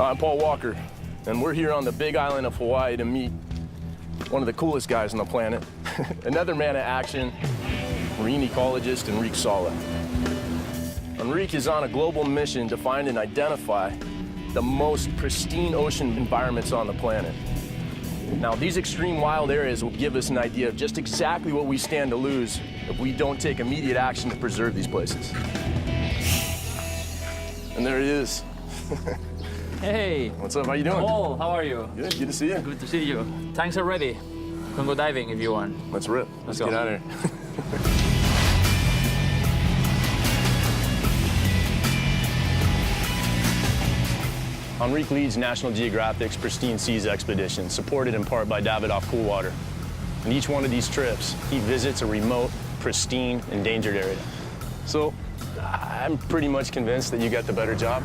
I'm Paul Walker, and we're here on the big island of Hawaii to meet one of the coolest guys on the planet, another man of action, marine ecologist Enrique Sala. Enrique is on a global mission to find and identify the most pristine ocean environments on the planet. Now, these extreme wild areas will give us an idea of just exactly what we stand to lose if we don't take immediate action to preserve these places. And there it is. Hey. What's up? How you doing? Paul, how are you? Good. Good to see you. Good to see you. Tanks are ready. You can go diving if you want. Let's rip. Let's get out of here. Enrique leads National Geographic's Pristine Seas expedition, supported in part by Davidoff Cool Water. In each one of these trips, he visits a remote, pristine, endangered area. So, I'm pretty much convinced that you got the better job.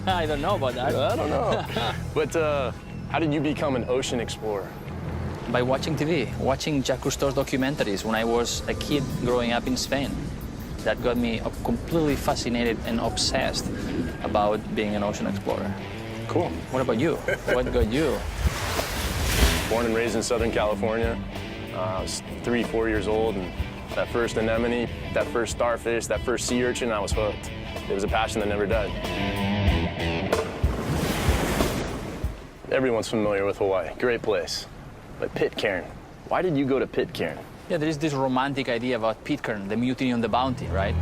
I don't know about that. I don't know. But how did you become an ocean explorer? By watching TV, watching Jacques Cousteau's documentaries when I was a kid growing up in Spain. That got me completely fascinated and obsessed about being an ocean explorer. Cool. What about you? What got you? Born and raised in Southern California. I was 3, 4 years old, and that first anemone, that first starfish, that first sea urchin, I was hooked. It was a passion that never died. Everyone's familiar with Hawaii. Great place. But Pitcairn, why did you go to Pitcairn? Yeah, there is this romantic idea about Pitcairn, the mutiny on the Bounty, right?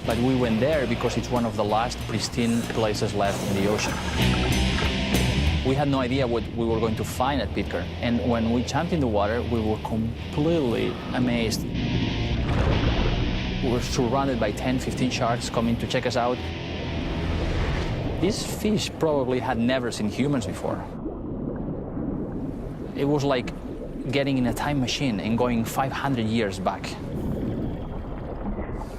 But we went there because it's one of the last pristine places left in the ocean. We had no idea what we were going to find at Pitcairn. And when we jumped in the water, we were completely amazed. We were surrounded by 10, 15 sharks coming to check us out. These fish probably had never seen humans before. It was like getting in a time machine and going 500 years back.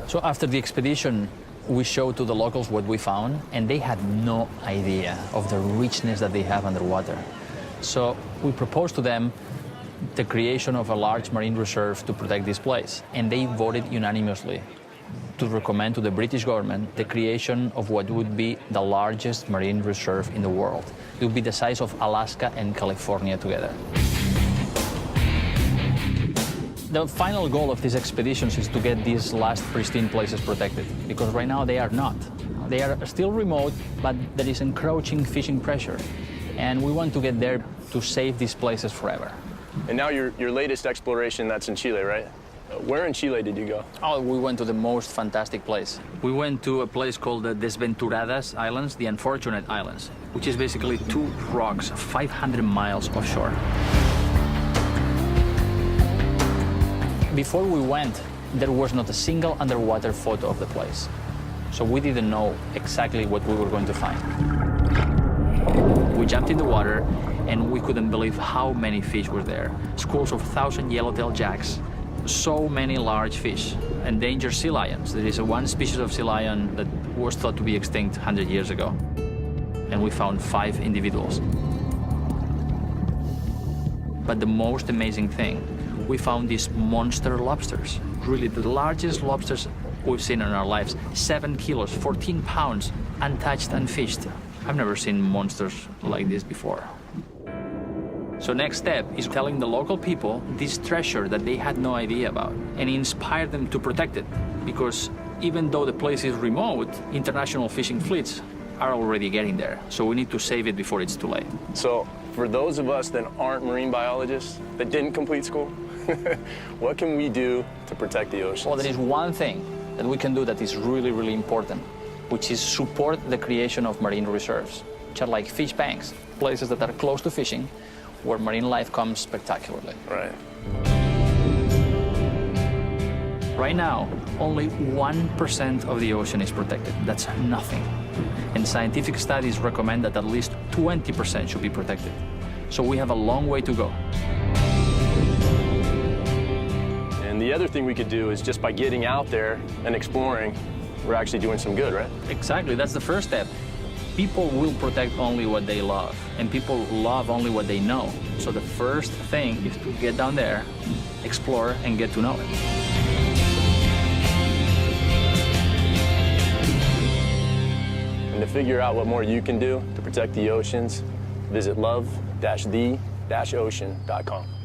So after the expedition, we showed to the locals what we found, and they had no idea of the richness that they have underwater. So we proposed to them the creation of a large marine reserve to protect this place, and they voted unanimously to recommend to the British government the creation of what would be the largest marine reserve in the world. It would be the size of Alaska and California together. The final goal of these expeditions is to get these last pristine places protected, because right now they are not. They are still remote, but there is encroaching fishing pressure, and we want to get there to save these places forever. And now your latest exploration, that's in Chile, right? Where in Chile did you go? Oh, we went to the most fantastic place. We went to a place called the Desventuradas Islands, the Unfortunate Islands, which is basically 2 rocks 500 miles offshore. Before we went, there was not a single underwater photo of the place. So we didn't know exactly what we were going to find. We jumped in the water, and we couldn't believe how many fish were there. Schools of 1,000 yellowtail jacks, so many large fish, endangered sea lions. There is one species of sea lion that was thought to be extinct 100 years ago, and we found 5 individuals. But the most amazing thing, we found these monster lobsters, really the largest lobsters we've seen in our lives. 7 kilos, 14 pounds, untouched, unfished. I've never seen monsters like this before. So next step is telling the local people this treasure that they had no idea about and inspire them to protect it, because even though the place is remote, international fishing fleets are already getting there. So we need to save it before it's too late. So for those of us that aren't marine biologists, that didn't complete school, what can we do to protect the oceans? Well, there is one thing that we can do that is really, really important, which is support the creation of marine reserves, which are like fish banks, places that are close to fishing, where marine life comes spectacularly. Right. Right now, only 1% of the ocean is protected. That's nothing. And scientific studies recommend that at least 20% should be protected. So we have a long way to go. And the other thing we could do is just by getting out there and exploring, we're actually doing some good, right? Exactly, that's the first step. People will protect only what they love, and people love only what they know. So the first thing is to get down there, explore, and get to know it. to figure out what more you can do to protect the oceans, visit love-the-ocean.com.